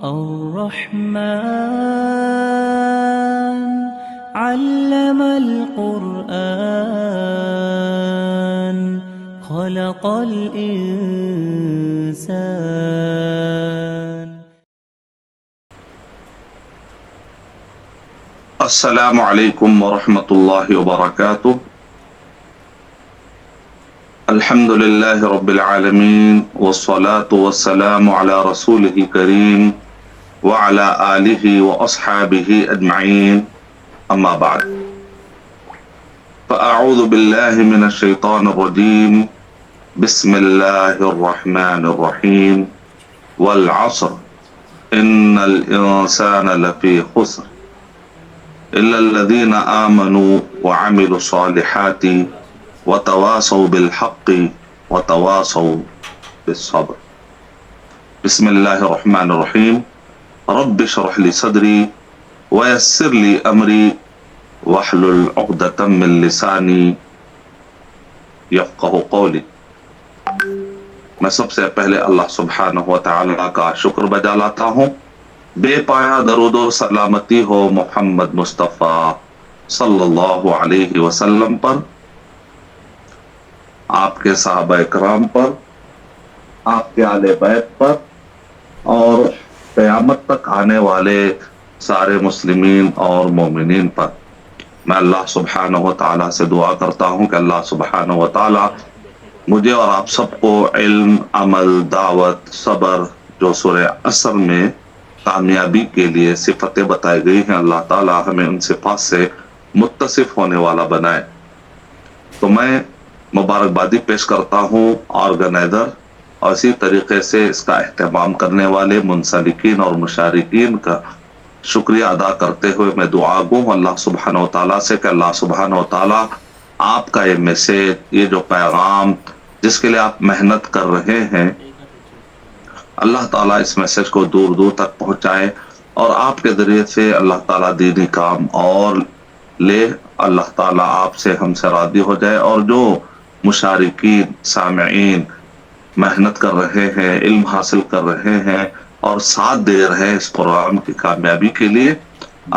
الرحمن علم القرآن خلق الإنسان. السلام علیکم ورحمۃ اللہ وبرکاتہ. الحمد للہ رب العالمین والصلاة والسلام علی رسولہ کریم وعلی آلہ واصحابہ اجمعین. اما بعد فاعوذ باللہ من الشیطان الرجیم. بسم اللہ الرحمن الرحیم. والعصر ان الانسان لفی خسر إلا الذين آمنوا وعملوا الصالحات وتواصوا بالحق وتواصوا بالصبر. بسم الله الرحمن الرحيم. رب اشرح لي صدري ويسر لي أمري واحلل عقدة من لساني يفقه قولي. میں سب سے پہلے اللہ سبحانہ و تعالی کا شکر بجا لاتا ہوں. بے پایا درود و سلامتی ہو محمد مصطفیٰ صلی اللہ علیہ وسلم پر، آپ کے صحابہ اکرام پر، آپ کے آل بیت پر، اور قیامت تک آنے والے سارے مسلمین اور مومنین پر. میں اللہ سبحانہ و تعالیٰ سے دعا کرتا ہوں کہ اللہ سبحانہ و تعالیٰ مجھے اور آپ سب کو علم، عمل، دعوت، صبر، جو سورہ عصر میں کامیابی کے لیے صفتیں بتائی گئی ہیں، اللہ تعالیٰ ہمیں ان صفات سے متصف ہونے والا بنائے. تو میں مبارکبادی پیش کرتا ہوں آرگنائزر اور اسی طریقے سے اس کا اہتمام کرنے والے منسلکین اور مشارکین کا شکریہ ادا کرتے ہوئے میں دعا گو اللہ سبحانہ و تعالیٰ سے کہ اللہ سبحانہ و تعالیٰ آپ کا یہ میسیج، یہ جو پیغام جس کے لیے آپ محنت کر رہے ہیں، اللہ تعالیٰ اس میسج کو دور دور تک پہنچائے اور آپ کے ذریعے سے اللہ تعالیٰ دینی کام اور لے. اللہ تعالیٰ آپ سے ہم سے راضی ہو جائے، اور جو مشارکین، سامعین محنت کر رہے ہیں، علم حاصل کر رہے ہیں اور ساتھ دے رہے ہیں اس پروگرام کی کامیابی کے لیے،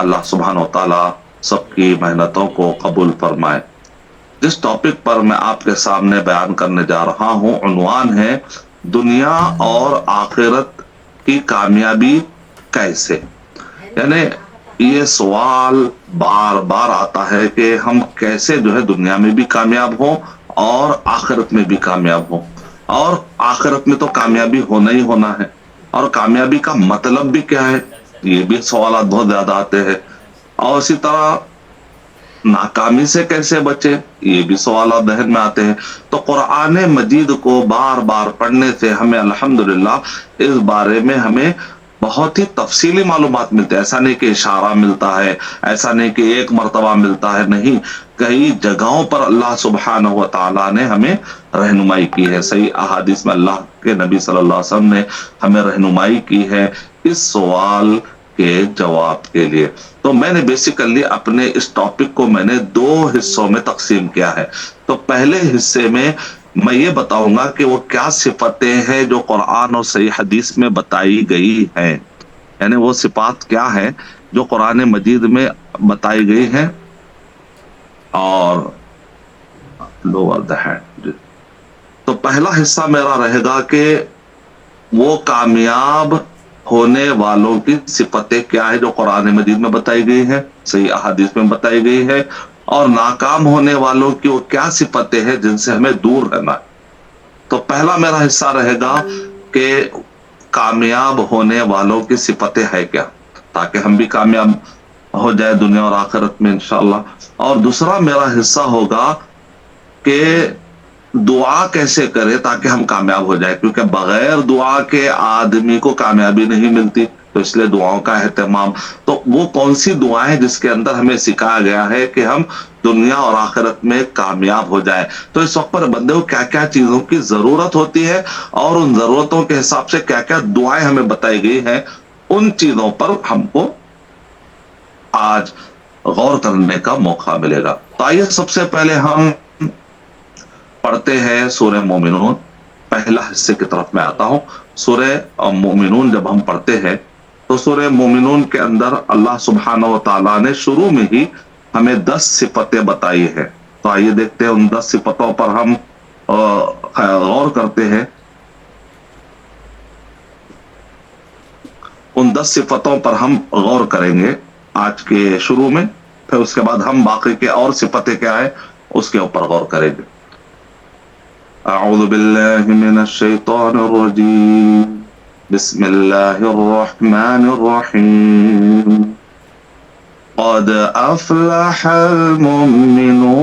اللہ سبحانہ و تعالیٰ سب کی محنتوں کو قبول فرمائے. جس ٹاپک پر میں آپ کے سامنے بیان کرنے جا رہا ہوں، عنوان ہے دنیا اور آخرت کی کامیابی کیسے. یعنی یہ سوال بار بار آتا ہے کہ ہم کیسے جو ہے دنیا میں بھی کامیاب ہوں اور آخرت میں بھی کامیاب ہوں، اور آخرت میں تو کامیابی ہونا ہی ہونا ہے، اور کامیابی کا مطلب بھی کیا ہے، یہ بھی سوالات بہت زیادہ آتے ہیں. اور اسی طرح ناکامی سے کیسے بچے، یہ بھی سوالات ذہن میں آتے ہیں. تو قرآن مجید کو بار بار پڑھنے سے ہمیں الحمدللہ اس بارے میں ہمیں بہت ہی تفصیلی معلومات ملتے ہیں. ایسا نہیں کہ اشارہ ملتا ہے، ایسا نہیں کہ ایک مرتبہ ملتا ہے، نہیں، کئی جگہوں پر اللہ سبحانہ و تعالیٰ نے ہمیں رہنمائی کی ہے. صحیح احادیث میں اللہ کے نبی صلی اللہ علیہ وسلم نے ہمیں رہنمائی کی ہے اس سوال کے جواب کے لیے. تو میں نے بیسیکلی اپنے اس ٹاپک کو میں نے 2 حصوں میں تقسیم کیا ہے. تو پہلے حصے میں میں یہ بتاؤں گا کہ وہ کیا صفتیں ہیں جو قرآن اور صحیح حدیث میں بتائی گئی ہیں، یعنی وہ صفات کیا ہیں جو قرآن مجید میں بتائی گئی ہیں. اور لوور دا ہینڈ. تو پہلا حصہ میرا رہے گا کہ وہ کامیاب ہونے والوں کی صفتیں کیا ہے جو قرآن مجید میں بتائی گئی ہیں، صحیح احادیث میں بتائی گئی ہے، اور ناکام ہونے والوں کی وہ کیا صفتیں ہیں جن سے ہمیں دور رہنا ہے. تو پہلا میرا حصہ رہے گا کہ کامیاب ہونے والوں کی صفتیں ہے کیا، تاکہ ہم بھی کامیاب ہو جائے دنیا اور آخرت میں انشاءاللہ. اور دوسرا میرا حصہ ہوگا کہ دعا کیسے کرے تاکہ ہم کامیاب ہو جائے، کیونکہ بغیر دعا کے آدمی کو کامیابی نہیں ملتی، تو اس لیے دعاؤں کا اہتمام. تو وہ کون سی دعائیں جس کے اندر ہمیں سکھایا گیا ہے کہ ہم دنیا اور آخرت میں کامیاب ہو جائے. تو اس وقت پر بندے کو کیا کیا چیزوں کی ضرورت ہوتی ہے اور ان ضرورتوں کے حساب سے کیا کیا دعائیں ہمیں بتائی گئی ہیں، ان چیزوں پر ہم کو آج غور کرنے کا موقع ملے گا. تو آئیے سب سے پہلے ہم پڑھتے ہیں سورہ مومنون. پہلا حصے کی طرف میں آتا ہوں. سورہ مومنون جب ہم پڑھتے ہیں تو سورہ مومنون کے اندر اللہ سبحانہ و تعالیٰ نے شروع میں ہی ہمیں 10 صفتیں بتائی ہے. تو آئیے دیکھتے ہیں ان 10 صفتوں پر ہم غور کرتے ہیں. ان 10 صفتوں پر ہم غور کریں گے آج کے شروع میں، پھر اس کے بعد ہم باقی کے اور صفتیں کیا ہے اس کے اوپر غور کریں گے. اعوذ باللہ من الشیطان الرجیم، بسم اللہ الرحمن الرحیم. قد افلح المؤمنون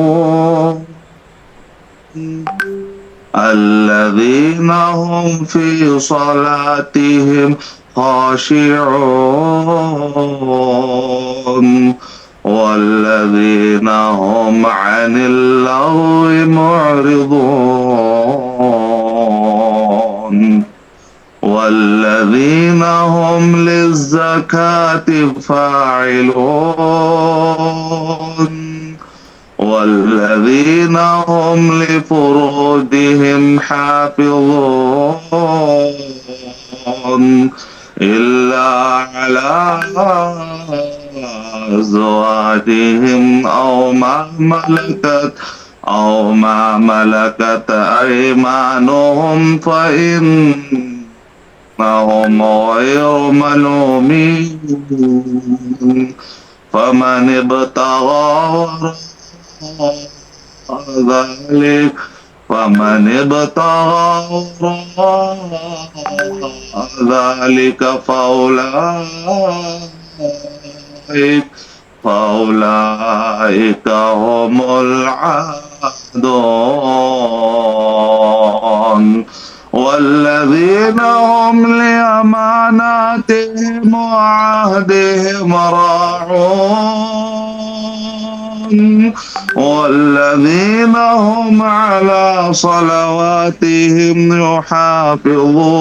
الذين هم في صلاتهم خاشعون والذين هم عن اللغو معرضون والذين هم للزكاة فاعلون والذين هم لفروجهم حافظون إلا على أزواجهم أو ما ملكت أيمانهم فإنهم غير ملومين. فمن ابتغى ذلك فأولئك هم العادون والذين هم لأماناتهم وعهدهم راعون والذين هم على صلواتهم يحافظون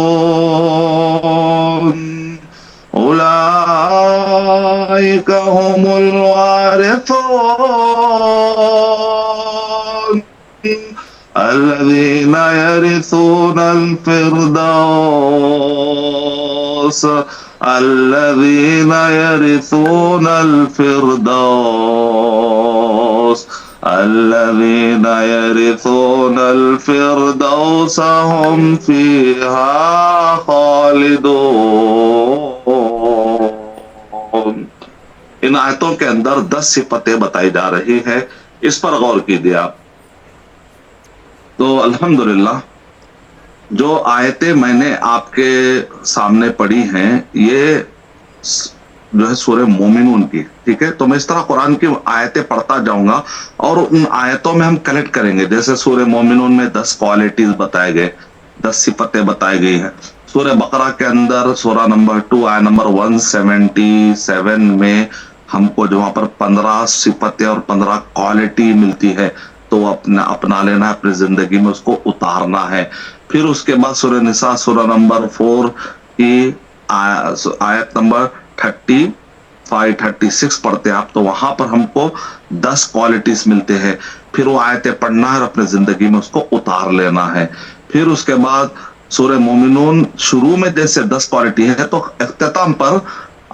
أولئك هم الوارثون الذين يرثون الفردوس الذين يرثون الفردوس هم فيها خالدون. ان آیتوں کے اندر 10 صفتیں بتائی جا رہی ہے، اس پر غور کیجیے آپ. تو الحمدللہ جو آیتیں میں نے آپ کے سامنے پڑھی ہیں یہ جو ہے سورہ مومنون کی، ٹھیک ہے. تو میں اس طرح قرآن کی آیتیں پڑھتا جاؤں گا اور ان آیتوں میں ہم کلیکٹ کریں گے. جیسے سورہ مومنون میں 10 کوالٹیز بتائے گئے، 10 صفتیں بتائی گئی ہیں. سورہ بقرہ کے اندر سورہ نمبر 2 آیت نمبر 177 میں ہم کو جو وہاں پر 15 صفتیں اور 15 کوالٹی ملتی ہے تو اپنا لینا ہے، اپنی زندگی میں اس کو اتارنا ہے. پھر اس کے بعد سورہ نساء سورہ نمبر 4 کی آیت نمبر 35-36 پڑھتے ہیں آپ، تو وہاں پر ہم کو 10 کوالٹیز ملتے ہیں. پھر وہ آیتیں پڑھنا ہے اور اپنے زندگی میں اس کو اتار لینا ہے. پھر اس کے بعد سورہ مومنون شروع میں جیسے 10 کوالٹی ہے تو اختتام پر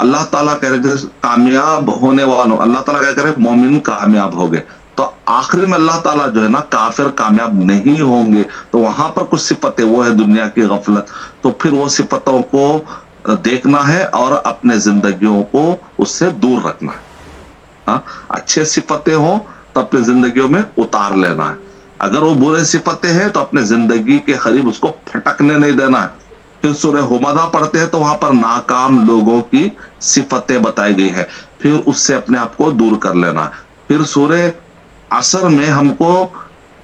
اللہ تعالیٰ کہہ رہے کامیاب ہونے والوں، اللہ تعالیٰ کہہ رہے مومن کامیاب ہو گئے. تو آخر میں اللہ تعالیٰ جو ہے نا کافر کامیاب نہیں ہوں گے. تو وہاں پر کچھ صفتیں وہ ہے دنیا کی غفلت، تو پھر وہ صفتوں کو دیکھنا ہے اور اپنے زندگیوں کو اس سے دور رکھنا ہے. ہاں، اچھے صفتیں ہوں تو اپنی زندگیوں میں اتار لینا ہے. اگر وہ برے صفتیں ہیں تو اپنے زندگی کے قریب اس کو پھٹکنے نہیں دینا ہے. پھر سورہ حمزہ پڑھتے ہیں تو وہاں پر ناکام لوگوں کی صفتیں بتائی گئی ہے، پھر اس سے اپنے آپ کو دور کر لینا ہے. پھر سورہ عصر میں ہم کو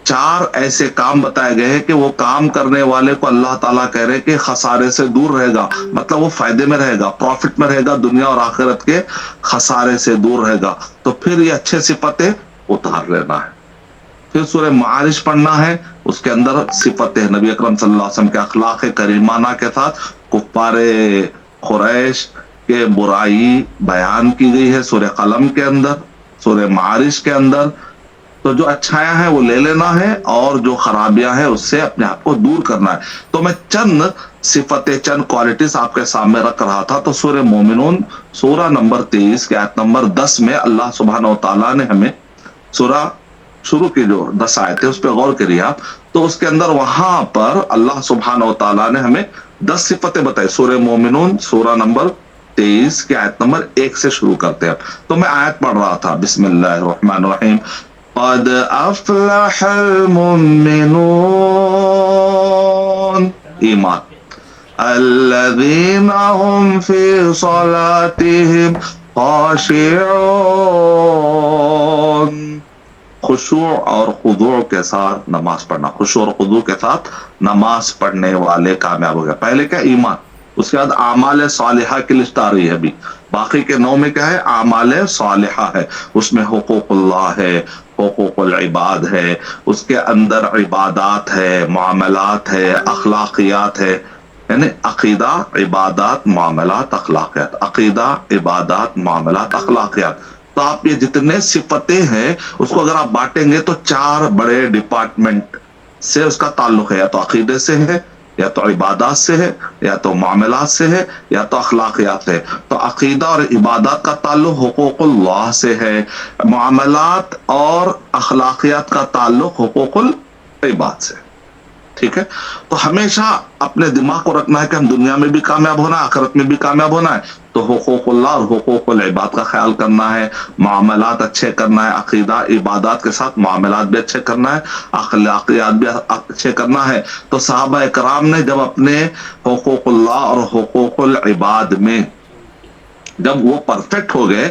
4 ایسے کام بتائے گئے ہیں کہ وہ کام کرنے والے کو اللہ تعالیٰ کہہ رہے کہ خسارے سے دور رہے گا، مطلب وہ فائدے میں رہے گا، پروفٹ میں رہے گا، دنیا اور آخرت کے خسارے سے دور رہے گا. تو پھر یہ اچھے صفتیں اتار لینا ہے. پھر سورہ معارج پڑھنا ہے، اس کے اندر صفتیں نبی اکرم صلی اللہ علیہ وسلم کے اخلاق کریمانہ کے ساتھ کفار قریش کے برائی بیان کی گئی ہے سورہ قلم کے اندر، سورہ معارج کے اندر. تو جو اچھایاں ہیں وہ لے لینا ہے اور جو خرابیاں ہیں اس سے اپنے آپ کو دور کرنا ہے. تو میں چند صفتیں چند کوالٹیز آپ کے سامنے رکھ رہا تھا. تو سورہ مومنون سورہ نمبر 23 کی آیت نمبر 10 میں اللہ سبحانہ و تعالیٰ نے ہمیں سورہ شروع کی جو 10 آیتیں اس پہ غور کریے آپ, تو اس کے اندر وہاں پر اللہ سبحانہ و تعالیٰ نے ہمیں 10 صفتیں بتائی. سورہ مومنون سورہ نمبر 23 کی آیت نمبر 1 سے شروع کرتے ہیں. تو میں آیت پڑھ رہا تھا, بسم اللہ الرحمن الرحیم. قد افلح المؤمنون, ایمان, الذین هم فی صلاتهم خاشعون, خشوع اور خضوع کے ساتھ نماز پڑھنا, خشوع اور خضوع کے ساتھ نماز پڑھنے والے کامیاب ہو گئے. پہلے کیا, ایمان, اس کے بعد اعمال صالحہ کی لسٹ آ رہی ہے ابھی. باقی کے 9 میں کیا ہے, اعمال صالحہ ہے, اس میں حقوق اللہ ہے, حقوق العباد ہے, اس کے اندر عبادات ہے, معاملات ہے, اخلاقیات ہے, یعنی عقیدہ, عبادات, معاملات, اخلاقیات, عقیدہ, عبادات, معاملات, اخلاقیات. تو آپ یہ جتنے صفتیں ہیں اس کو اگر آپ بانٹیں گے تو 4 بڑے ڈپارٹمنٹ سے اس کا تعلق ہے, یا تو عقیدے سے ہے, یا تو عبادات سے ہے, یا تو معاملات سے ہے, یا تو اخلاقیات سے ہے. تو عقیدہ اور عبادات کا تعلق حقوق اللہ سے ہے, معاملات اور اخلاقیات کا تعلق حقوق العباد سے. ٹھیک ہے, تو ہمیشہ اپنے دماغ کو رکھنا ہے کہ ہم دنیا میں بھی کامیاب ہونا ہے, آخرت میں بھی کامیاب ہونا ہے. تو حقوق اللہ اور حقوق العباد کا خیال کرنا ہے, معاملات اچھے کرنا ہے, عقیدہ عبادات کے ساتھ معاملات بھی اچھے کرنا ہے, اخلاقیات بھی اچھے کرنا ہے. تو صحابہ کرام نے جب اپنے حقوق اللہ اور حقوق العباد میں جب وہ پرفیکٹ ہو گئے,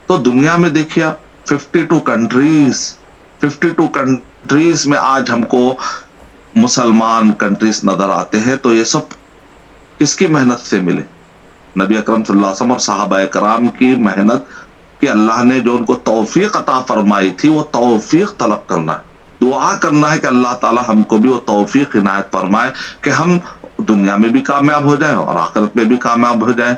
تو دنیا میں دیکھیے 52 کنٹریز میں آج ہم کو مسلمان کنٹریز نظر آتے ہیں. تو یہ سب کس کی محنت سے ملے, نبی اکرم صلی اللہ علیہ وسلم اور صحابہ کرام کی محنت کہ اللہ نے جو ان کو توفیق عطا فرمائی تھی, وہ توفیق طلب کرنا ہے, دعا کرنا ہے کہ اللہ تعالی ہم کو بھی وہ توفیق عنایت فرمائے کہ ہم دنیا میں بھی کامیاب ہو جائیں اور آخرت میں بھی کامیاب ہو جائیں.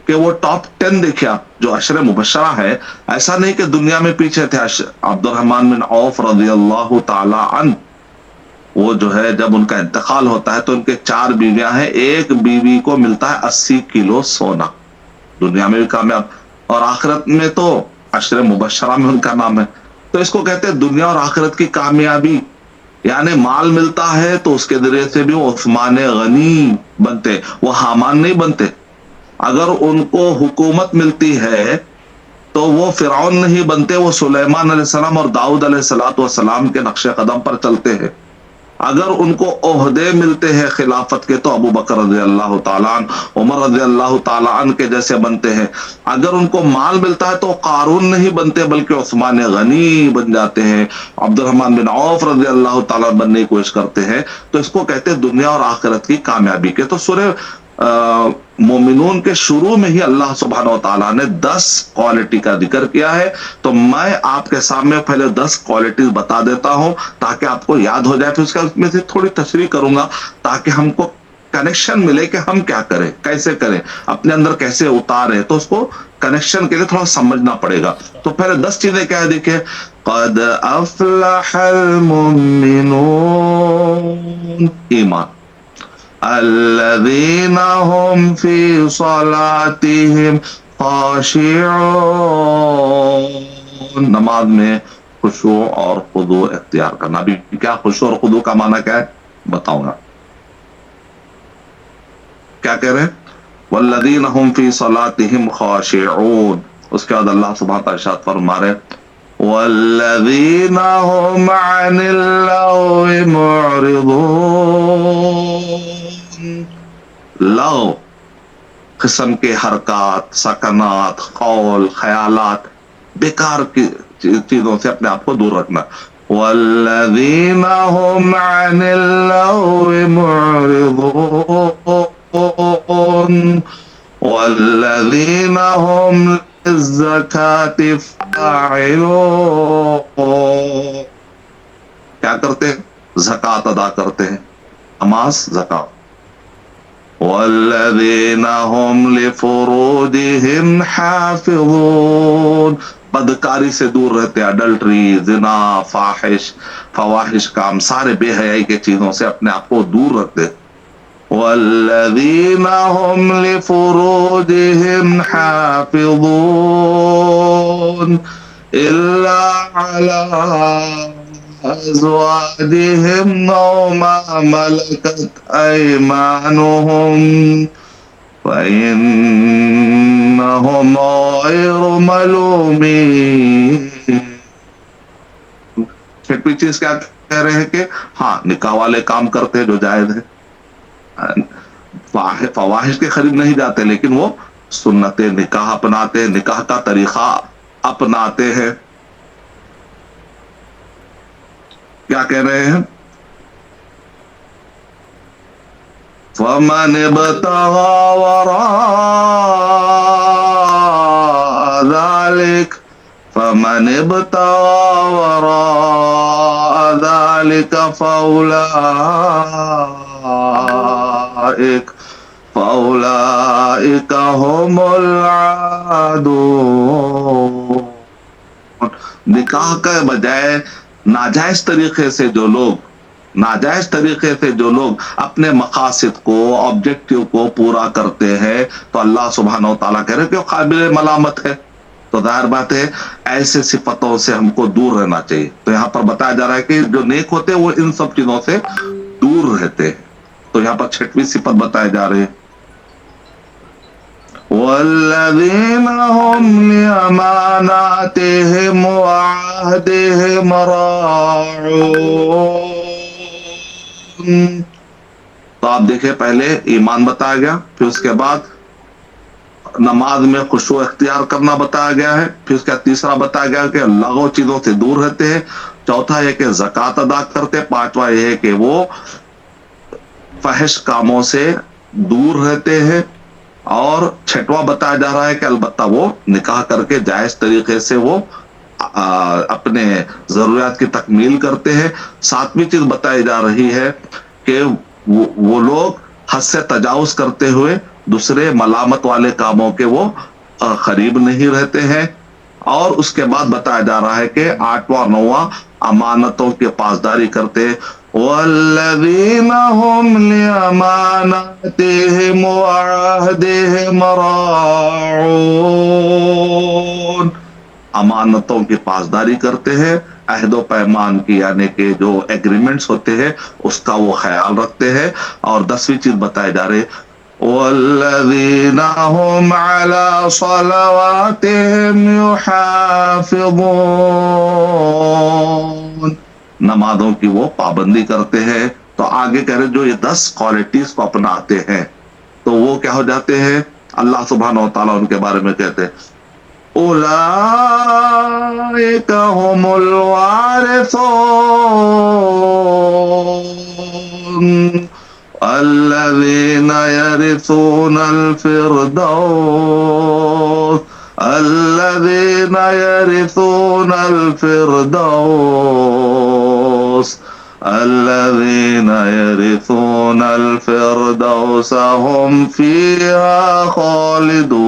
کہ وہ ٹاپ 10 دیکھیں آپ, جو عشر مبشرہ ہے, ایسا نہیں کہ دنیا میں پیچھے تھے. عبد الرحمن بن عوف رضی اللہ تعالی عنہ, وہ جو ہے جب ان کا انتقال ہوتا ہے تو ان کے 4 بیویاں ہیں, ایک بیوی کو ملتا ہے 80 کلو سونا. دنیا میں بھی کامیاب, اور آخرت میں تو عشر مبشرہ میں ان کا نام ہے. تو اس کو کہتے ہیں دنیا اور آخرت کی کامیابی. یعنی مال ملتا ہے تو اس کے ذریعے سے بھی وہ عثمان غنی بنتے, وہ حامان نہیں بنتے. اگر ان کو حکومت ملتی ہے تو وہ فرعون نہیں بنتے, وہ سلیمان علیہ السلام اور داؤد علیہ السلام کے نقش قدم پر چلتے ہیں. اگر ان کو عہدے ملتے ہیں خلافت کے تو ابو بکر رضی اللہ تعالیٰ عنہ, عمر رضی اللہ تعالیٰ عنہ کے جیسے بنتے ہیں. اگر ان کو مال ملتا ہے تو قارون نہیں بنتے بلکہ عثمان غنی بن جاتے ہیں, عبد الرحمن بن عوف رضی اللہ تعالیٰ بننے کی کوشش کرتے ہیں. تو اس کو کہتے ہیں دنیا اور آخرت کی کامیابی کے. تو سورہ مومنون کے شروع میں ہی اللہ سبحانہ و تعالیٰ نے 10 کوالٹی کا ذکر کیا ہے. تو میں آپ کے سامنے پہلے 10 کوالٹیز بتا دیتا ہوں تاکہ آپ کو یاد ہو جائے, پھر اس میں سے تھوڑی تشریح کروں گا تاکہ ہم کو کنیکشن ملے کہ ہم کیا کریں, کیسے کریں, اپنے اندر کیسے اتاریں. تو اس کو کنیکشن کے لیے تھوڑا سمجھنا پڑے گا. تو پہلے 10 چیزیں کیا ہے دیکھیں, قد افلح المؤمنون, ایمان, الذین هم فی صلاتهم خاشعون, نماز میں خشوع اور خضوع اختیار کرنا. ابھی کیا خشوع اور خضوع کا معنی کیا ہے بتاؤں گا. کیا کہہ رہے ہیں, والذین هم فی صلاتهم خاشعون. اس کے بعد اللہ سبحانہ تعالیٰ ارشاد فرما رہے والذین هم عن اللغو معرضون. لغو قسم کے حرکات, سکنات, قول, خیالات, بیکار کی چیزوں سے اپنے آپ کو دور رکھنا. والذین هم عن اللغو معرضون والذین هم للزکاة فاعلون. کیا کرتے ہیں, زکات ادا کرتے ہیں, نماز, زکات. والذین هم لفروجهم حافظون, بدکاری سے دور رہتے, اڈلٹری, زنا, فواحش کام, سارے بے حیائی کے چیزوں سے اپنے آپ کو دور رکھتے. والذین هم لفروجهم حافظون إلا على أزواجهم أو ما ملكت أيمانهم فإنهم غير ملومين. چھٹویں چیز کیا کہہ رہے ہیں کہ ہاں نکاح والے کام کرتے ہیں جو جائز ہے، فواحش کے قریب نہیں جاتے، لیکن وہ سنت نکاح اپناتے ہیں، نکاح کا طریقہ اپناتے ہیں. کیا کہہ رہے ہیں؟ فَمَنِ ابْتَغَى وَرَاءَ ذَلِكَ فَمَنِ ابْتَغَى وَرَاءَ ذَلِكَ فَأُولَئِكَ هُمُ الْعَادُونَ. نکاح کے بجائے ناجائز طریقے سے جو لوگ اپنے مقاصد کو، آبجیکٹیو کو پورا کرتے ہیں تو اللہ سبحانہ و تعالیٰ کہہ رہے کہ وہ قابل ملامت ہے. تو ظاہر بات ہے ایسے صفتوں سے ہم کو دور رہنا چاہیے. تو یہاں پر بتایا جا رہا ہے کہ جو نیک ہوتے ہیں وہ ان سب چیزوں سے دور رہتے ہیں. تو یہاں پر چھٹویں صفت بتائے جا رہے ہیں والذین هم لأماناتهم وعهدهم راعون. تو آپ دیکھیں پہلے ایمان بتایا گیا، پھر اس کے بعد نماز میں خشوع اختیار کرنا بتایا گیا ہے، پھر اس کا تیسرا بتایا گیا کہ لغو چیزوں سے دور رہتے ہیں، چوتھا یہ کہ زکوٰۃ ادا کرتے، پانچواں یہ ہے کہ وہ فحش کاموں سے دور رہتے ہیں، اور چھٹواں بتایا جا رہا ہے کہ البتہ وہ نکاح کر کے جائز طریقے سے وہ اپنے ضروریات کی تکمیل کرتے ہیں. ساتویں چیز بتائی جا رہی ہے کہ وہ لوگ حد سے تجاوز کرتے ہوئے دوسرے ملامت والے کاموں کے وہ قریب نہیں رہتے ہیں. اور اس کے بعد بتایا جا رہا ہے کہ آٹھواں اور نواں امانتوں کی پاسداری کرتے. والذین هم لأماناتهم وعهدهم راعون. امانتوں کی پاسداری کرتے ہیں، عہد و پیمان کی یعنی کہ جو ایگریمنٹس ہوتے ہیں اس کا وہ خیال رکھتے ہیں. اور 10ویں چیز بتائے جا رہے والذین هم علی صلواتهم یحافظون. نمازوں کی وہ پابندی کرتے ہیں. تو آگے کہہ رہے جو یہ 10 کوالٹیز کو اپناتے ہیں تو وہ کیا ہو جاتے ہیں؟ اللہ سبحانہ و تعالیٰ ان کے بارے میں کہتے ہیں اولئک هم الوارثون الذین یرثون الفردوس الذین یرثون الفردوس الذین یرثون الفردوس هم فیہا خالدون.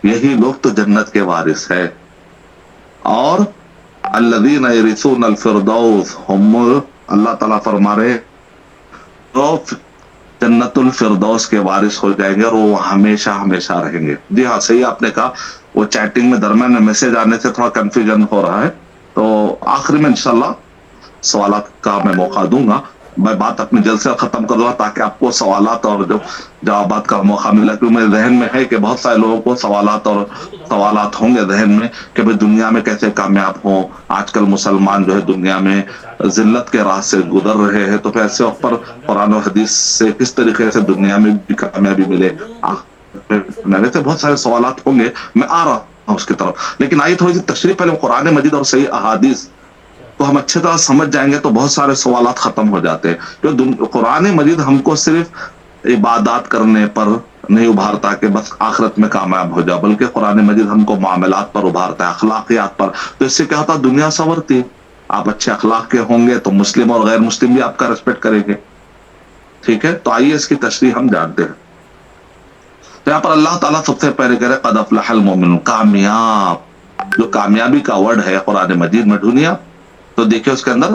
یہی لوگ تو جنت کے وارث ہے. اور الذین یرثون الفردوس هم اللہ تعالیٰ فرما رہے تو جنت الفردوس کے وارث ہو جائیں گے اور وہ ہمیشہ ہمیشہ رہیں گے. جی ہاں صحیح آپ نے کہا. وہ چیٹنگ میں درمیان میں میسج آنے سے تھوڑا کنفیوژن ہو رہا ہے، تو آخری میں انشاءاللہ سوالات کا میں موقع دوں گا. میں بات اپنی جلد سے ختم کر دوں گا تاکہ آپ کو سوالات اور جوابات کا موقع ملا. کیونکہ میرے ذہن میں ہے کہ بہت سارے لوگوں کو سوالات ہوں گے ذہن میں کہ بھئی دنیا میں کیسے کامیاب ہوں. آج کل مسلمان جو ہے دنیا میں ذلت کے راہ سے گزر رہے ہیں، تو پھر ایسے وقت پر قرآن و حدیث سے کس طریقے سے دنیا میں بھی کامیابی ملے. میرے سے بہت سارے سوالات ہوں گے، میں آ رہا ہوں اس کی طرف. لیکن آئیے تھوڑی سی تشریح پہلے قرآن مجید اور صحیح احادیث تو ہم اچھے طرح سمجھ جائیں گے تو بہت سارے سوالات ختم ہو جاتے ہیں. قرآن مجید ہم کو صرف عبادات کرنے پر نہیں ابھارتا کہ بس آخرت میں کامیاب ہو جاؤ، بلکہ قرآن مجید ہم کو معاملات پر ابھارتا ہے، اخلاقیات پر. تو اس سے کیا ہوتا دنیا سنورتی. آپ اچھے اخلاق کے ہوں گے تو مسلم اور غیر مسلم بھی آپ کا ریسپیکٹ کریں گے. ٹھیک ہے، تو آئیے اس کی تشریح ہم جانتے ہیں. تو یہاں پر اللہ تعالیٰ سب سے پہلے کہہ رہے قد افلح المؤمنون، کامیاب. جو کامیابی کا ورڈ ہے قرآن مجید میں ڈھونڈیا تو دیکھیں اس کے اندر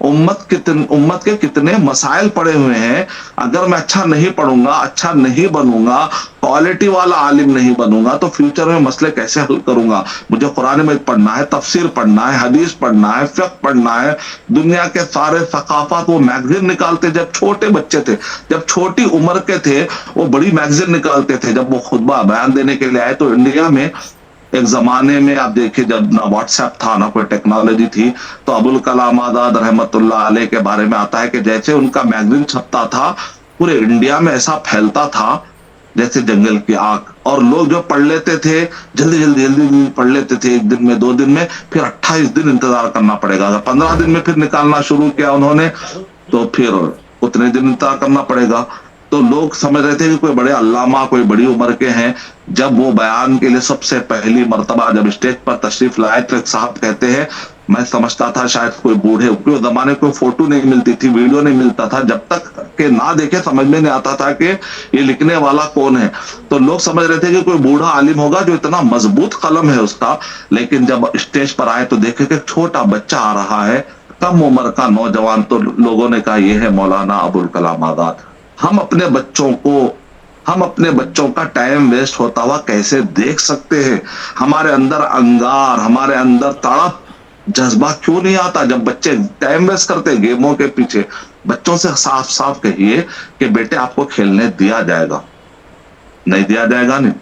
امت کے کتنے مسائل پڑے ہوئے ہیں. اگر میں اچھا نہیں پڑھوں گا, اچھا نہیں بنوں گا, کوالٹی والا عالم نہیں بنوں گا, تو فیوچر میں مسئلے کیسے حل کروں گا؟ مجھے قرآن میں پڑھنا ہے, تفسیر پڑھنا ہے, حدیث پڑھنا ہے, فقہ پڑھنا ہے. دنیا کے سارے ثقافت, وہ میگزین نکالتے جب چھوٹے بچے تھے, جب چھوٹی عمر کے تھے, وہ بڑی میگزین نکالتے تھے. جب وہ خطبہ بیان دینے کے لیے آئے تو انڈیا میں ایک زمانے میں آپ دیکھیے جب نہ واٹس ایپ تھا, نہ کوئی ٹیکنالوجی تھی, تو ابوالکلام آزاد رحمت اللہ علیہ کے بارے میں آتا ہے کہ جیسے ان کا میگزین چھپتا تھا, پورے انڈیا میں ایسا پھیلتا تھا جیسے جنگل کی آگ. اور لوگ جو پڑھ لیتے تھے جلدی جلدی جلدی جلدی پڑھ لیتے تھے, ایک دن میں, 2 دن میں, پھر 28 دن انتظار کرنا پڑے گا. اگر 15 دن میں پھر نکالنا شروع کیا انہوں نے, تو پھر اتنے دن انتظار کرنا پڑے گا. تو لوگ سمجھ رہے تھے کہ کوئی بڑے علامہ, کوئی بڑی عمر کے ہیں. جب وہ بیان کے لیے سب سے پہلی مرتبہ جب اسٹیج پر تشریف لائے تو ایک صاحب کہتے ہیں, میں سمجھتا تھا شاید کوئی بوڑھے, کیونکہ زمانے کوئی فوٹو نہیں ملتی تھی, ویڈیو نہیں ملتا تھا, جب تک کہ نہ دیکھے سمجھ میں نہیں آتا تھا کہ یہ لکھنے والا کون ہے. تو لوگ سمجھ رہے تھے کہ کوئی بوڑھا عالم ہوگا جو اتنا مضبوط قلم ہے اس کا. لیکن جب اسٹیج پر آئے تو دیکھے کہ ایک چھوٹا بچہ آ رہا ہے, کم عمر کا نوجوان. تو لوگوں نے کہا یہ ہے مولانا ابوالکلام آزاد. ہم اپنے بچوں کا ٹائم ویسٹ ہوتا ہوا کیسے دیکھ سکتے ہیں؟ ہمارے اندر انگار, ہمارے اندر تڑپ, جذبہ کیوں نہیں آتا جب بچے ٹائم ویسٹ کرتے گیموں کے پیچھے؟ بچوں سے صاف صاف کہیے کہ بیٹے آپ کو کھیلنے دیا جائے گا, نہیں دیا جائے گا نہیں.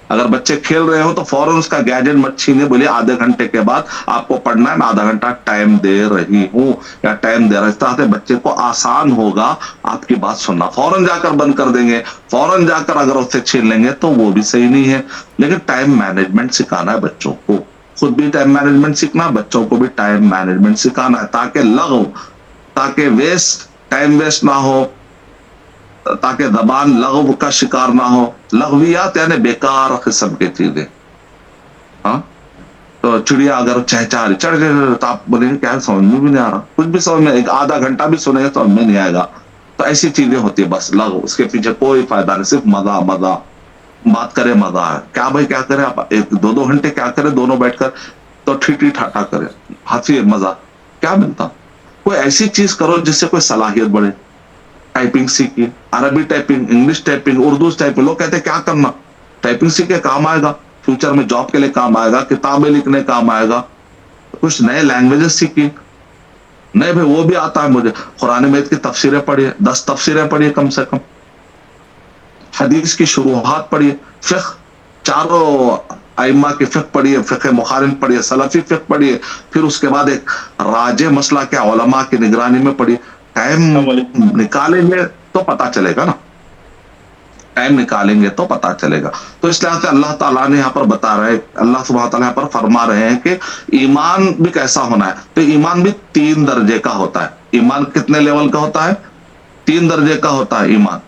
اگر بچے کھیل رہے ہو تو فوراً اس کا گیجٹ مت چھینے, بولے آدھے گھنٹے کے بعد آپ کو پڑھنا ہے, میں آدھا گھنٹہ ٹائم دے رہی ہوں یا ٹائم دے رہا ہوں. بچے کو آسان ہوگا آپ کی بات سننا. فوراً جا کر بند کر دیں گے, فوراً جا کر اگر اس سے چھین لیں گے تو وہ بھی صحیح نہیں ہے. لیکن ٹائم مینجمنٹ سکھانا ہے بچوں کو, خود بھی ٹائم مینجمنٹ سیکھنا, بچوں کو بھی ٹائم مینجمنٹ سکھانا ہے, تاکہ ٹائم ویسٹ نہ ہو, تاکہ زبان لغو کا شکار نہ ہو. لغویات یعنی بیکار قسم کی چیزیں. ہاں, تو چڑیا اگر چہچہا رہی, چڑھ تو آپ بولیں گے کیا سمجھ میں بھی نہیں آ رہا, کچھ بھی سمجھ میں, ایک آدھا گھنٹہ بھی سنیں گے سمجھ میں نہیں آئے گا. تو ایسی چیزیں ہوتی ہے بس لغو, اس کے پیچھے کوئی فائدہ نہیں, صرف مزہ مزہ. بات کرے مزہ ہے, کیا بھائی کیا کرے آپ, 1-2 گھنٹے کیا کرے دونوں بیٹھ کر, تو ٹھیٹھی ٹھاٹا کرے, ہنسی مزہ کیا ملتا. کوئی ایسی چیز کرو جس سے کوئی صلاحیت بڑھے. ٹائپنگ سیکھیے, عربی typing, English typing, Urdu typing. لوگ کہتے ہیں کیا کرنا, ٹائپنگ سیکھ کے کام آئے گا, فیوچر میں جاب کے لیے کام آئے گا, کتابیں لکھنے کام آئے گا. کچھ نئے لینگویجز سیکھیے. نہیں بھائی وہ بھی آتا ہے مجھے, قرآن مجید کی تفسیریں پڑھیے, 10 تفسیریں پڑھیے کم سے کم, حدیث کی شروحات پڑھیے, فقہ چاروں ائمہ کی فقہ پڑھیے, فقہ مخارن پڑھیے, سلفی فقہ پڑھیے, پھر اس کے بعد ایک راجع مسئلہ کے علماء کی نگرانی میں پڑھیے. ٹائم نکالیں گے تو پتا چلے گا نا, ٹائم نکالیں گے تو پتا چلے گا. تو اس لحاظ سے اللہ تعالیٰ نے یہاں پر بتا رہے ہیں, اللہ سبحانہ تعالیٰ یہاں پر فرما رہے ہیں کہ ایمان بھی کیسا ہونا ہے. تو ایمان بھی 3 درجے کا ہوتا ہے. ایمان کتنے لیول کا ہوتا ہے؟ 3 درجے کا ہوتا ہے ایمان.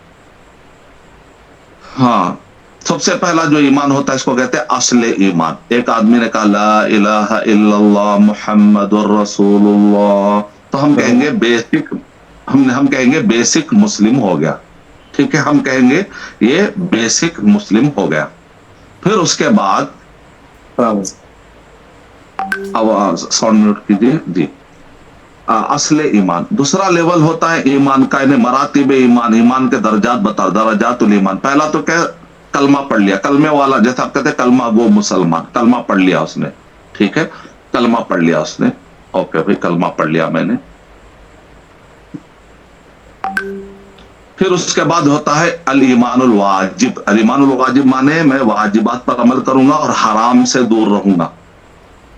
ہاں, سب سے پہلا جو ایمان ہوتا ہے اس کو کہتے ہیں اصل ایمان. ایک آدمی نے کہا لا الہ الا اللہ محمد الرسول اللہ, تو ہم کہیں گے بیسک, ہم کہیں گے بیسک مسلم ہو گیا. ٹھیک ہے, ہم کہیں گے یہ بیسک مسلم ہو گیا. پھر اس کے بعد آواز ساؤنڈ میوٹ کیجیے جی. اصل ایمان دوسرا لیول ہوتا ہے ایمان کا, یعنی مراتب ایمان, ایمان کے درجات بتا, درجات الایمان. پہلا تو کیا, کلمہ پڑھ لیا, کلمے والا, جیسے آپ کہتے ہیں کلمہ گو مسلمان, کلمہ پڑھ لیا اس نے. ٹھیک ہے, کلمہ پڑھ لیا اس نے, اوکے بھائی کلمہ پڑھ لیا میں نے. پھر اس کے بعد ہوتا ہے الایمان الواجب. الایمان الواجب مانے میں واجبات پر عمل کروں گا اور حرام سے دور رہوں گا.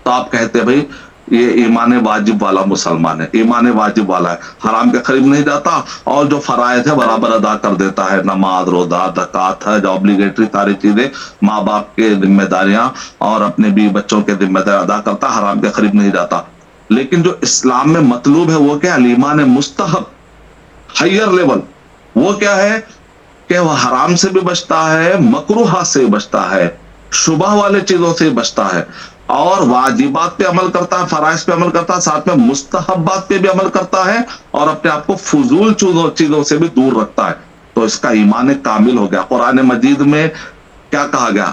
تو آپ کہتے ہیں بھائی یہ ایمان واجب والا مسلمان ہے, ایمان واجب والا ہے, حرام کے قریب نہیں جاتا اور جو فرائض ہے برابر ادا کر دیتا ہے, نماز, روزہ, زکوٰۃ ہے جو obligatory ساری چیزیں, ماں باپ کے ذمہ داریاں اور اپنے بیوی بچوں کے ذمہ داری ادا کرتا, حرام کے قریب نہیں جاتا. لیکن جو اسلام میں مطلوب ہے وہ کیا, الایمان مستحب, ہائر لیول. وہ کیا ہے کہ وہ حرام سے بھی بچتا ہے, مکروہ سے بھی بچتا ہے, شبہ والے چیزوں سے بچتا ہے, اور واجبات پہ عمل کرتا ہے, فرائض پہ عمل کرتا ہے, ساتھ میں مستحبات پہ بھی عمل کرتا ہے, اور اپنے آپ کو فضول چیزوں سے بھی دور رکھتا ہے. تو اس کا ایمان کامل ہو گیا. قرآن مجید میں کیا کہا گیا,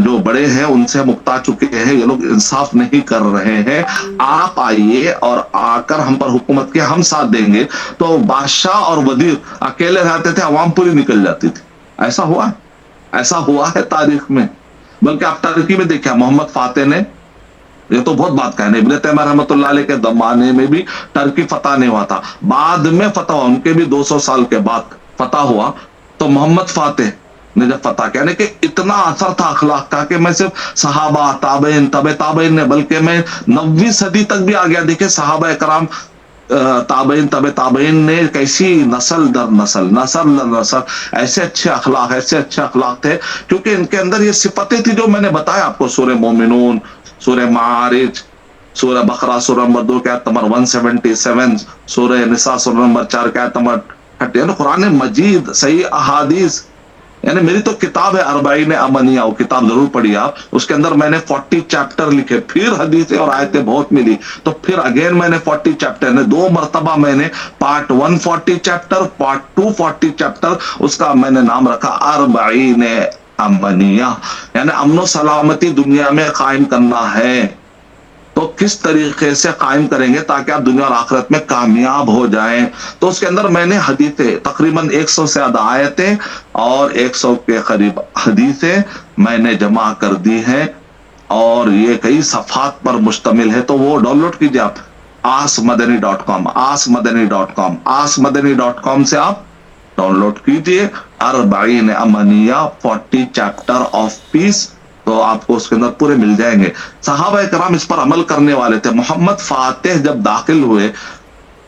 جو بڑے ہیں ان سے مکتا چکے ہیں, یہ لوگ انصاف نہیں کر رہے ہیں, آپ آئیے اور آ کر ہم پر حکومت کے ہم ساتھ دیں گے. تو بادشاہ اور وزیر اکیلے رہتے تھے, عوام پوری نکل جاتی تھی. ایسا ہوا, ایسا ہوا ہے تاریخ میں. بلکہ آپ ترکی میں دیکھیں, محمد فاتح نے, یہ تو بہت بات کہنے, ابن تیمیہ رحمۃ اللہ علیہ کے زمانے میں بھی ٹرکی فتح نہیں ہوا تھا, بعد میں فتح ہوا, ان کے بھی 200 سال کے بعد فتح ہوا. تو محمد فاتح نے جب فتح کیا, یعنی کہ اتنا اثر تھا اخلاق کا کہ میں صرف صحابہ, تابعین, تابعین نے, بلکہ میں 9ویں صدی تک بھی آ گیا. دیکھیں صحابہ کرام, تابعین, تابعین نے کیسی نسل در نسل, نسل در نسل ایسے اچھے اخلاق, ایسے اچھے اخلاق تھے, کیونکہ ان کے اندر یہ صفتیں تھی جو میں نے بتایا آپ کو. سورہ مومنون, سورہ معارج, سورہ بقرہ سورہ نمبر 2 کی آیت نمبر 177, سورہ نساء سورہ نمبر 4 کی آیت نمبر 30, یعنی قرآن مجید, صحیح احادیث. یعنی میری تو کتاب ہے اربعین امنیہ, وہ کتاب ضرور پڑھیے آپ, اس کے اندر میں نے 40 چیپٹر لکھے, پھر حدیثیں اور آیتیں بہت ملی, تو پھر اگین میں نے 40 چیپٹر نے 2 مرتبہ میں نے پارٹ 1 40 چیپٹر, پارٹ 2 40 چیپٹر, اس کا میں نے نام رکھا اربعین امنیہ, یعنی امن و سلامتی دنیا میں قائم کرنا ہے. تو کس طریقے سے قائم کریں گے تاکہ آپ دنیا اور آخرت میں کامیاب ہو جائیں. تو اس کے اندر میں نے حدیثیں, تقریباً 100 سے زیادہ آیتیں اور 100 کے قریب حدیثیں میں نے جمع کر دی ہیں, اور یہ کئی صفحات پر مشتمل ہے. تو وہ ڈاؤن لوڈ کیجیے آپ, asmadani.com, asmadani.com, asmadani.com سے آپ ڈاؤن لوڈ کیجیے اربعین امنیہ 40 چیپٹر آف پیس, تو آپ کو اس کے اندر پورے مل جائیں گے. صحابہ کرام اس پر عمل کرنے والے تھے. محمد فاتح جب داخل ہوئے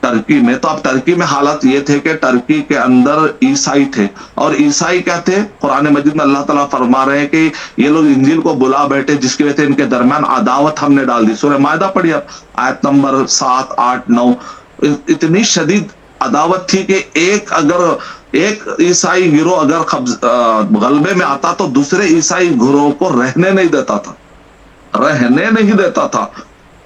ترکی میں, تو اب ترکی میں حالت یہ تھے کہ ترکی کے اندر عیسائی تھے, اور عیسائی کیا تھے, قرآن مجید میں اللہ تعالیٰ فرما رہے ہیں کہ یہ لوگ انجیل کو بلا بیٹھے, جس کی وجہ سے ان کے درمیان عداوت ہم نے ڈال دی. سورہ مائدہ پڑھیے آپ, آیت نمبر 7, 8, 9. اتنی شدید عداوت تھی کہ ایک عیسائی گروہ اگر غلبے میں آتا تو دوسرے عیسائی گروہ کو رہنے نہیں دیتا تھا, رہنے نہیں دیتا تھا.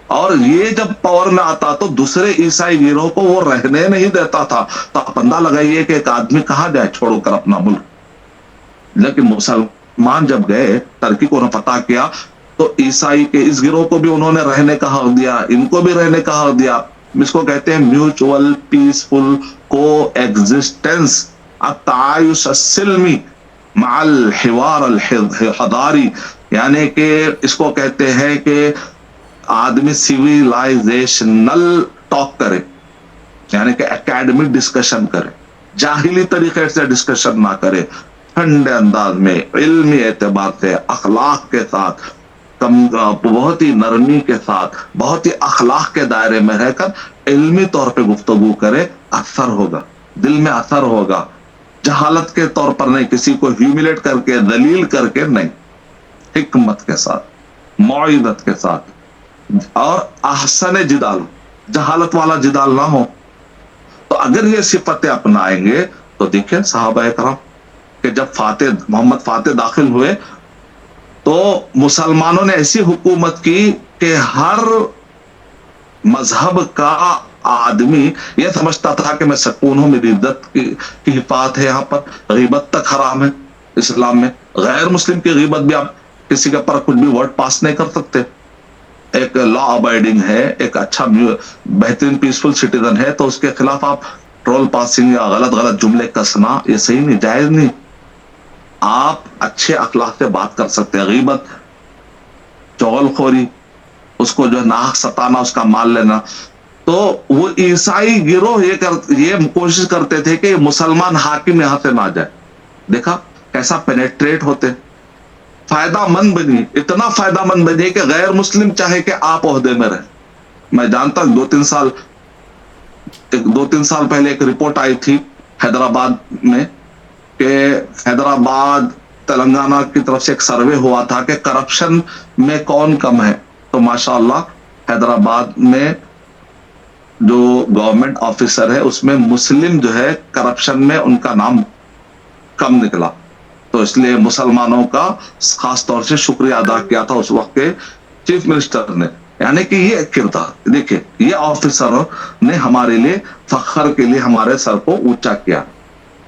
اور یہ جب پاور میں آتا تو دوسرے عیسائی گروہ کو وہ رہنے نہیں دیتا تھا. تو آپ اندازہ لگائیے کہ ایک آدمی کہاں جائے چھوڑ کر اپنا ملک. لیکن مسلمان جب گئے ترکی کو فتح کیا, تو عیسائی کے اس گروہ کو بھی انہوں نے رہنے کا حق دیا, ان کو بھی رہنے کا حق دیا. اس کو کہتے ہیں میوچول پیسفل کو ایگزسٹنس, التعايش السلمی مع الحوار الحضاری, یعنی کہ اس کو کہتے ہیں کہ آدمی سیویلائزیشنل ٹاک کرے, یعنی کہ اکیڈمک ڈسکشن کرے, جاہلی طریقے سے ڈسکشن نہ کرے, ٹھنڈے انداز میں, علمی اعتبار سے, اخلاق کے ساتھ, بہت ہی نرمی کے ساتھ, بہت ہی اخلاق کے دائرے میں رہ کر علمی طور پہ گفتگو کرے. اثر ہوگا, دل میں اثر ہوگا. جہالت کے طور پر نہیں, کسی کو ہیوملیٹ کر کے, ذلیل کر کے نہیں, حکمت کے ساتھ, موعظت کے ساتھ, اور احسن جدال, جہالت والا جدال نہ ہو. تو اگر یہ صفتیں اپنائیں گے تو دیکھیں صحابہ کرام کہ جب محمد فاتح داخل ہوئے تو مسلمانوں نے ایسی حکومت کی کہ ہر مذہب کا آدمی یہ سمجھتا تھا کہ میں سکون ہوں, میری عزت کی حفاظت ہے. یہاں پر غیبت تک حرام ہے اسلام میں. غیر مسلم کی غیبت بھی آپ کسی کے پر کچھ بھی ورڈ پاس نہیں کر سکتے. ایک لا ابائڈنگ ہے, ایک اچھا بہترین پیسفل سٹیزن ہے, تو اس کے خلاف آپ ٹرول پاسنگ یا غلط جملے کسنا, یہ صحیح نہیں, جائز نہیں. آپ اچھے اخلاق سے بات کر سکتے ہیں. غیبت, چغل خوری, اس کو جو ہے ناحق ستانا, اس کا مال لینا. تو وہ عیسائی گروہ یہ کوشش کرتے تھے کہ مسلمان حاکم یہاں سے نہ جائے. دیکھا کیسا پینیٹریٹ ہوتے, فائدہ مند بنی, اتنا فائدہ مند بنی کہ غیر مسلم چاہے کہ آپ عہدے میں رہے. میں جانتا ہوں 2-3 سال پہلے ایک رپورٹ آئی تھی حیدرآباد میں کہ حیدرآباد تلنگانہ کی طرف سے ایک سروے ہوا تھا کہ کرپشن میں کون کم ہے. تو ماشاءاللہ حیدرآباد میں جو گورنمنٹ آفیسر ہے اس میں مسلم جو ہے کرپشن میں ان کا نام کم نکلا. تو اس لیے مسلمانوں کا خاص طور سے شکریہ ادا کیا تھا اس وقت کے چیف منسٹر نے. یعنی کہ یہ کردار دیکھیں, یہ آفیسروں نے ہمارے لیے فخر کے لیے ہمارے سر کو اونچا کیا.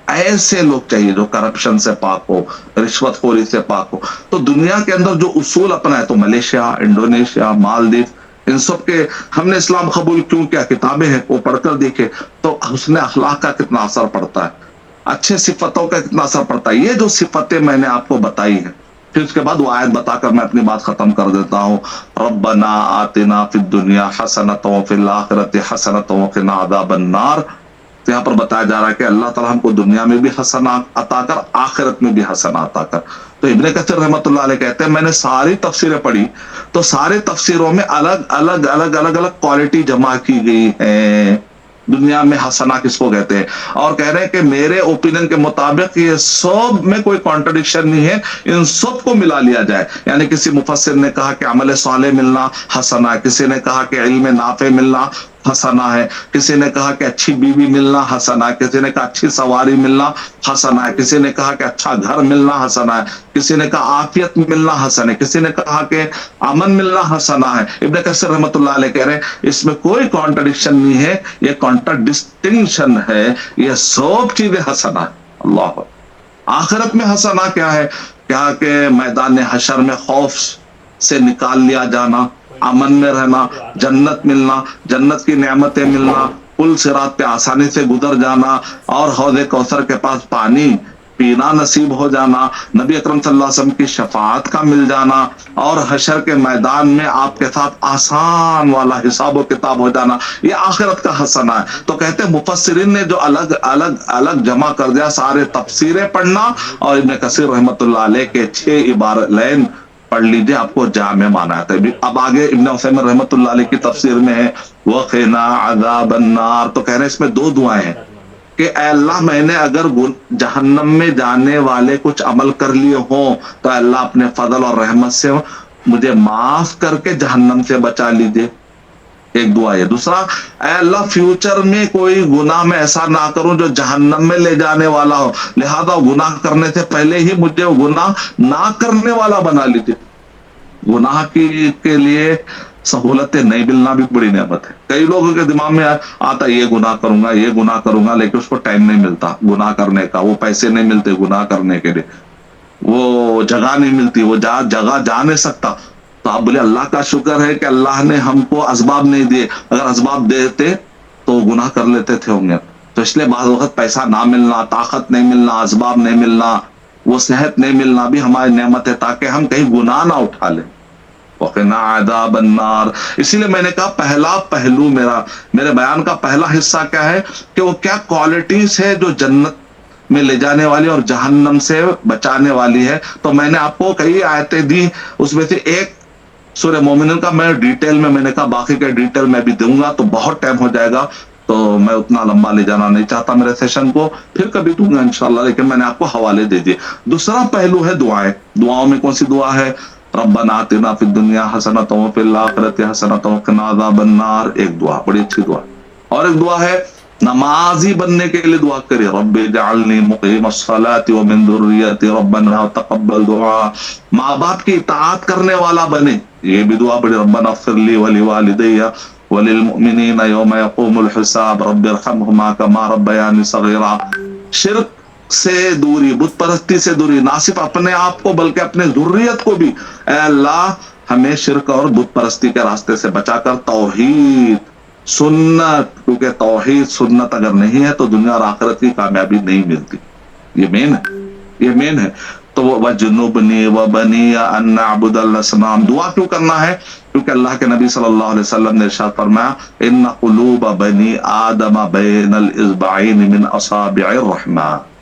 ایسے لوگ چاہیے جو کرپشن سے پاک ہو, رشوت خوری سے پاک ہو. تو دنیا کے اندر جو اصول اپنا ہے, تو ملیشیا, انڈونیشیا, مالدیو, ان سب کے ہم نے اسلام قبول کیوں کیا, کتابیں ہیں وہ پڑھ کر دیکھے تو حسن اخلاق کا کتنا اثر پڑتا ہے, اچھے صفتوں کا کتنا اثر پڑتا ہے. یہ جو صفتیں میں نے آپ کو بتائی ہیں, پھر اس کے بعد وہ آیت بتا کر میں اپنی بات ختم کر دیتا ہوں. ربنا آتنا فی الدنیا حسنۃ وفی الآخرۃ حسنۃ وقنا عذاب النار. تو یہاں پر بتایا جا رہا ہے کہ اللہ تعالیٰ ہم کو دنیا میں بھی حسنات عطا کر, آخرت میں بھی حسنات عطا کر. تو ابن کثیر رحمۃ اللہ علیہ کہتے ہیں میں نے ساری تفسیریں پڑھی تو سارے تفسیروں میں الگ الگ الگ الگ الگ کوالٹی جمع کی گئی ہے. دنیا میں حسنا کس کو کہتے ہیں, اور کہہ رہے ہیں کہ میرے اوپینین کے مطابق یہ سب میں کوئی کانٹرڈکشن نہیں ہے, ان سب کو ملا لیا جائے. یعنی کسی مفسر نے کہا کہ عمل صالح ملنا حسنا ہے, کسی نے کہا کہ علم نافع ملنا حسنا ہے, کسی نے کہا کہ اچھی بیوی ملنا حسنا ہے, کسی نے کہا اچھی سواری ملنا حسنا ہے, کسی نے کہا کہ اچھا گھر ملنا حسنا ہے, کسی نے کہا عافیت ملنا حسن ہے, کسی نے کہا کہ امن ملنا حسنا ہے. ابن کثیر رحمۃ اللہ علیہ کہہ رہے ہیں اس میں کوئی کانٹرڈکشن نہیں ہے, یہ کانٹرڈسٹنکشن ہے, یہ سب چیزیں حسنا ہے. اللہ آخرت میں حسنا کیا ہے, کیا کہ میدان حشر میں خوف سے نکال لیا جانا, امن میں رہنا, جنت ملنا, جنت کی نعمتیں ملنا, پل صراط پہ آسانی سے گزر جانا, اور حوض کوثر کے پاس پانی پینا نصیب ہو جانا, نبی اکرم صلی اللہ علیہ وسلم کی شفاعت کا مل جانا, اور حشر کے میدان میں آپ کے ساتھ آسان والا حساب و کتاب ہو جانا, یہ آخرت کا حسنہ ہے. تو کہتے ہیں مفسرین نے جو الگ الگ الگ جمع کر دیا, سارے تفسیریں پڑھنا اور ابن کثیر رحمۃ اللہ علیہ کے 6 عبارت لین پڑھ لیجیے, آپ کو جامع مانا آتا ہے. اب آگے ابن عثیمین رحمۃ اللہ علیہ کی تفسیر میں ہے وقنا عذاب النار, تو کہہ رہے ہیں اس میں 2 دعائیں ہیں کہ اے اللہ میں نے اگر جہنم میں جانے والے کچھ عمل کر لیے ہوں تو اے اللہ اپنے فضل اور رحمت سے مجھے معاف کر کے جہنم سے بچا لیجیے, ایک دعا ہے. دوسرا, اے اللہ فیوچر میں کوئی گناہ میں ایسا نہ کروں جو جہنم میں لے جانے والا ہو, لہذا گناہ کرنے سے پہلے ہی مجھے گناہ نہ کرنے والا بنا لیجیے. گناہ کے لیے سہولتیں نہیں ملنا بھی بڑی نعمت ہے. کئی لوگوں کے دماغ میں آتا یہ گناہ کروں گا یہ گناہ کروں گا, لیکن اس کو ٹائم نہیں ملتا گناہ کرنے کا, وہ پیسے نہیں ملتے گناہ کرنے کے لیے, وہ جگہ نہیں ملتی, وہ جگہ جا نہیں سکتا. تو آپ بولے اللہ کا شکر ہے کہ اللہ نے ہم کو اسباب نہیں دیے, اگر اسباب دیتے تو گناہ کر لیتے تھے ہوں گے. تو اس لیے بعض وقت پیسہ نہ ملنا, طاقت نہیں ملنا, اسباب نہیں ملنا, وہ صحت نہیں ملنا بھی ہماری نعمت ہے, تاکہ ہم کہیں گناہ نہ اٹھا لیں. وقنا عذاب النار. اسی لیے میں نے کہا پہلا پہلو میرے بیان کا پہلا حصہ کیا ہے کہ وہ کیا کوالٹیز ہے جو جنت میں لے جانے والی اور جہنم سے بچانے والی ہے. تو میں نے آپ کو کئی آیتیں دی, اس میں سے ایک سورہ مومنون کا میں ڈیٹیل میں نے کہا باقی کا ڈیٹیل میں بھی دوں گا تو بہت ٹائم ہو جائے گا, تو میں اتنا لمبا لے جانا نہیں چاہتا میرے سیشن کو, پھر کبھی دوں گا انشاءاللہ, لیکن میں نے آپ کو حوالے دے دیے. دوسرا پہلو ہے دعائیں. دعاؤں میں کون سی دعا ہے؟ ربنا آتنا فی الدنیا حسنۃ وفی الآخرۃ حسنۃ وقنا عذاب النار, ایک دعا بڑی اچھی دعا. اور ایک دعا ہے نمازی بننے کے لیے دعا کریے, رب اجعلنی مقیم الصلاۃ ومن ذریتی ربنا تقبل دعاء, ماں باپ کی اطاعت کرنے والا بنے, یہ بھی دعا بڑی. ربنا اغفر لی ولوالدی وللمؤمنین یوم یقوم الحساب رب ارحمہما کما ربیانی صغیرا. شرک سے دوری, بت پرستی سے دوری, نہ صرف اپنے آپ کو بلکہ اپنے ذریت کو بھی, اے اللہ ہمیں شرک اور بت پرستی کے راستے سے بچا کر توحید سنت, کیونکہ توحید سنت اگر نہیں ہے تو دنیا اور آخرت کی کامیابی نہیں ملتی. یہ مین ہے, یہ مین ہے. تو وَجُنُّبْنِي وَبَنِيَّ أَن نَّعْبُدَ الْأَصْنَامَ. دعا کیوں کرنا ہے؟ کیونکہ اللہ کے نبی صلی اللہ علیہ وسلم نے ارشاد فرمایا ان قلوب بنی آدم بین الاصبعین من اصابع الرحمن,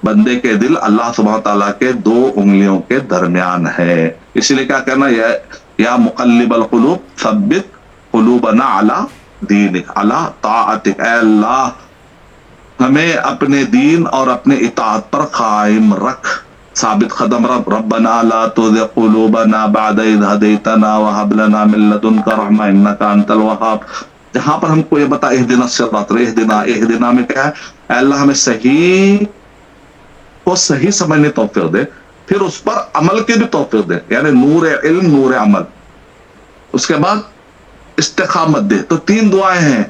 بندے کے دل اللہ سبحانہ تعالیٰ کے 2 انگلیوں کے درمیان ہے. اسی لیے کیا کرنا, یا مقلب القلوب ثبت قلوبنا علی دینک علی طاعتک, اے اللہ ہمیں اپنے دین اور اپنے اطاعت پر قائم رکھ, ثابت قدم رب. ربنا لا تزغ قلوبنا بعد اذ هديتنا وهب لنا من لدنك رحمة انك انت الوهاب. جہاں پر ہم کو یہ بتا اهدنا الصراط, اهدنا میں کیا ہے, اے اللہ ہمیں صحیح کو صحیح سمجھنے توفیق دے, پھر اس پر عمل کی بھی توفیق دے, یعنی نور علم نور عمل. اس کے بعد استقامت دے. تو 3 دعائیں ہیں,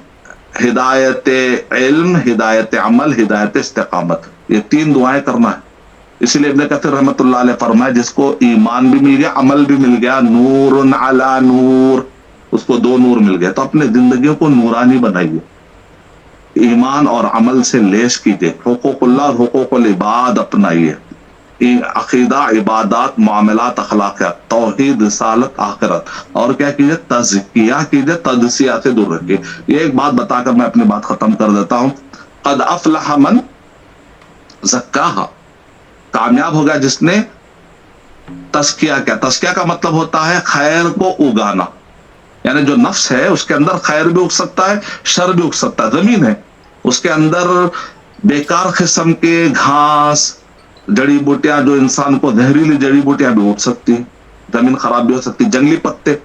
ہدایت علم، ہدایت عمل، ہدایت استقامت، یہ 3 دعائیں کرنا ہے. اسی لیے ابن کثیر رحمۃ اللہ علیہ فرمایا جس کو ایمان بھی مل گیا، عمل بھی مل گیا، نور علی نور، اس کو 2 نور مل گئے. تو اپنے زندگیوں کو نورانی بنائیے، ایمان اور عمل سے لیس کیجیے، حقوق اللہ اور حقوق العباد اپنائیے، عقیدہ، عبادات، معاملات، اخلاقیات، توحید، رسالت، آخرت. اور کیا کیجیے؟ تزکیہ کیجیے، تجزیہ سے دور رکھیے. یہ ایک بات بتا کر میں اپنی بات ختم کر دیتا ہوں. قد افلح من زکاہا، کامیاب ہو گیا جس نے تزکیہ کیا. تزکیہ کا مطلب ہوتا ہے خیر کو اگانا، یعنی جو نفس ہے اس کے اندر خیر بھی اگ سکتا ہے، شر بھی اگ سکتا ہے. زمین ہے، اس کے اندر بیکار قسم کے گھاس، جڑی بوٹیاں، جو انسان کو زہریلی جڑی بوٹیاں بھی اگ سکتی ہیں، زمین خراب بھی ہو سکتی، جنگلی پتے.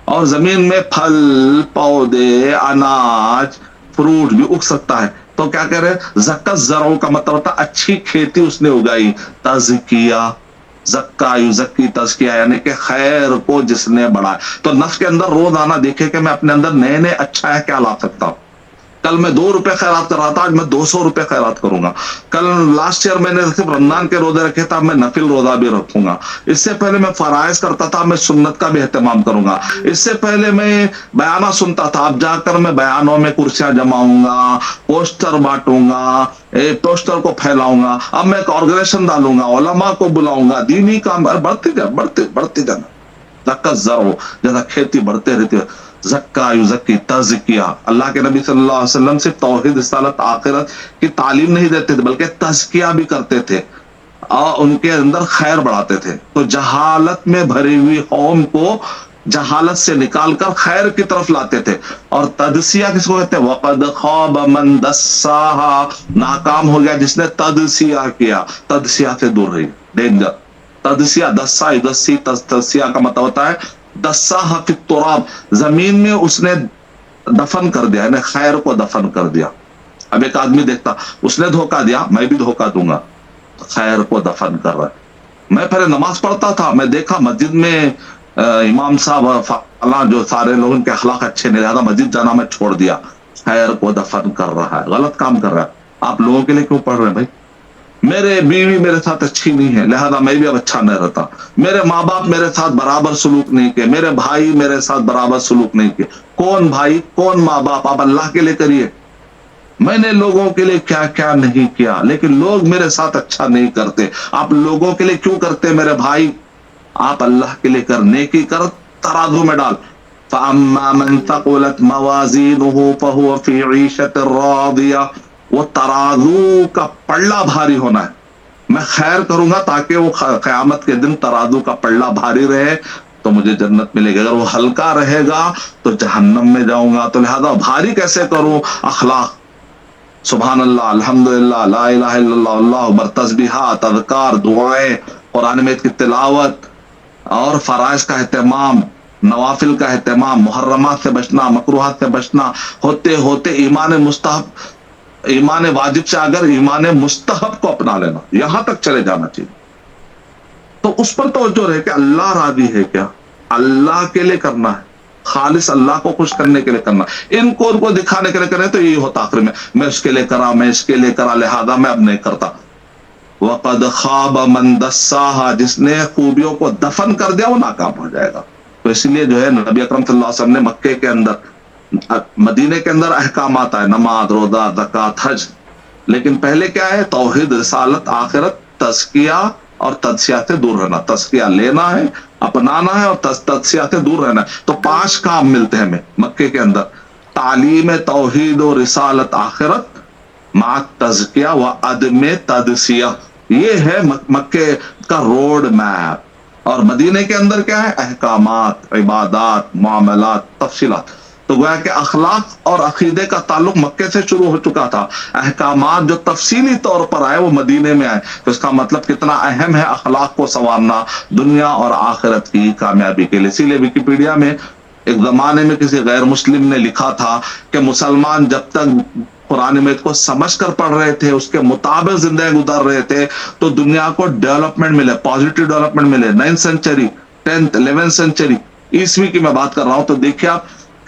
اور زمین میں پھل، پودے، اناج، فروٹ بھی اگ سکتا ہے. تو کیا کہہ رہے؟ زکات زرعوں کا مطلب ہوتا ہے اچھی کھیتی اس نے اگائی. تزکیہ، زکا یزکی، تزکیہ یعنی کہ خیر کو جس نے بڑھایا. تو نفس کے اندر روزانہ دیکھے کہ میں اپنے اندر نئے نئے اچھا ہے کیا لا سکتا ہوں. کل میں 2 روپے خیرات کر رہا تھا، آج میں 200 روپے خیرات کروں گا. کل لاسٹ ایئر میں نے صرف رمضان کے روزے رکھے تھا، میں نفل روزہ بھی رکھوں گا. اس سے پہلے میں فرائض کرتا تھا، میں سنت کا بھی اہتمام کروں گا. اس سے پہلے میں بیانہ سنتا تھا، اب جا کر میں بیانوں میں کرسیاں جماؤں گا، پوسٹر بانٹوں گا، پوسٹر کو پھیلاؤں گا. اب میں ایک آرگنائزیشن ڈالوں گا، علماء کو بلاؤں گا، دینی کام بڑھتے جانا. زکات زرع، جیسا کھیتی بڑھتے رہتی ہے. زکا یزکی، تزکیہ. اللہ کے نبی صلی اللہ علیہ وسلم سے توحید، رسالت، آخرت کی تعلیم نہیں دیتے تھے بلکہ تزکیہ بھی کرتے تھے اور ان کے اندر خیر بڑھاتے تھے. تو جہالت میں بھری ہوئی قوم کو جہالت سے نکال کر خیر کی طرف لاتے تھے. اور تجزیہ کس کو کہتے ہیں؟ وقد خاب من دساہا، ناکام ہو گیا جس نے تجزیہ کیا. تجزیہ سے دور رہی، ڈینجر. تجزیہ، دسا یدسی، تجزیہ کا مطلب ہوتا ہے دساہا فی التراب، زمین میں اس نے دفن کر دیا، یعنی خیر کو دفن کر دیا. اب ایک آدمی دیکھتا، اس نے دھوکہ دیا، میں بھی دھوکہ دوں گا، خیر کو دفن کر رہا ہے. میں پہلے نماز پڑھتا تھا، میں دیکھا مسجد میں امام صاحب فلاں جو سارے لوگوں کے اخلاق اچھے نہیں، لہٰذا مسجد جانا میں چھوڑ دیا. خیر کو دفن کر رہا ہے، غلط کام کر رہا ہے. آپ لوگوں کے لیے کیوں پڑھ رہے ہیں بھائی؟ میرے بیوی میرے ساتھ اچھی نہیں ہے، لہذا میں بھی اب اچھا نہیں رہتا. میرے ماں باپ میرے ساتھ برابر سلوک نہیں کیے، میرے بھائی میرے ساتھ برابر سلوک نہیں کیے. کون بھائی کون ماں باپ؟ آپ اللہ کے لیے کریے. میں نے لوگوں کے لیے کیا کیا نہیں کیا، لیکن لوگ میرے ساتھ اچھا نہیں کرتے. آپ لوگوں کے لیے کیوں کرتے میرے بھائی؟ آپ اللہ کے لیے کر، نیکی کر، ترازو میں ڈال. فَأَمَّا مَن ثَقُلَتْ مَوَازِينُهُ فَهُوَ فِي عِيشَةٍ رَاضِيَةٍ، وہ ترازو کا پلڑا بھاری ہونا ہے. میں خیر کروں گا تاکہ وہ قیامت کے دن ترازو کا پلڑا بھاری رہے تو مجھے جنت ملے گی. اگر وہ ہلکا رہے گا تو جہنم میں جاؤں گا. تو لہذا بھاری کیسے کروں؟ اخلاق، سبحان اللہ، الحمدللہ، لا الہ الا اللہ، اللہ اکبر، تسبیحات، اذکار، دعائیں، قرآن مجید کی تلاوت اور فرائض کا اہتمام، نوافل کا اہتمام، محرمات سے بچنا، مکروہات سے بچنا، ہوتے ہوتے ایمان مستحب، ایمان واجب سے اگر ایمان مستحب کو اپنا لینا، یہاں تک چلے جانا چاہیے. تو اس پر توجہ رہے کہ اللہ راضی ہے کیا، اللہ کے لیے کرنا ہے، خالص اللہ کو خوش کرنے کے لیے کرنا. ان کو دکھانے کے لیے کریں تو یہی ہوتا آخر میں اس کے لیے کرا، میں اس کے لیے کرا، لہذا میں اب نہیں کرتا. وقد خواب من دساہا، جس نے خوبیوں کو دفن کر دیا وہ ناکام ہو جائے گا. تو اس لیے جو ہے نبی اکرم صلی اللہ علیہ وسلم نے مکے کے اندر، مدینے کے اندر احکامات آئے، نماز، روزہ، زکات، حج، لیکن پہلے کیا ہے؟ توحید، رسالت، آخرت، تزکیہ اور تجزیہ سے دور رہنا. تزکیہ لینا ہے، اپنانا ہے، اور تجزیہ سے دور رہنا ہے. تو 5 کام ملتے ہیں ہمیں مکے کے اندر: تعلیم توحید و رسالت آخرت مع تزکیہ و عدم تجزیہ. یہ ہے مکے کا روڈ میپ. اور مدینے کے اندر کیا ہے؟ احکامات، عبادات، معاملات، تفصیلات. تو گویا کہ اخلاق اور عقیدے کا تعلق مکے سے شروع ہو چکا تھا. احکامات جو تفصیلی طور پر آئے وہ مدینے میں آئے. تو اس کا مطلب کتنا اہم ہے اخلاق کو سنوارنا دنیا اور آخرت کی کامیابی کے لیے. اسی لیے ویکیپیڈیا میں ایک زمانے میں کسی غیر مسلم نے لکھا تھا کہ مسلمان جب تک قرآن مجید کو سمجھ کر پڑھ رہے تھے، اس کے مطابق زندگی گزار رہے تھے، تو دنیا کو ڈیولپمنٹ ملے، پازیٹیو ڈیولپمنٹ ملے. 9th century, 10th 11th century عیسوی کی میں بات کر رہا ہوں. تو دیکھیے آپ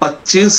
25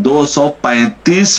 235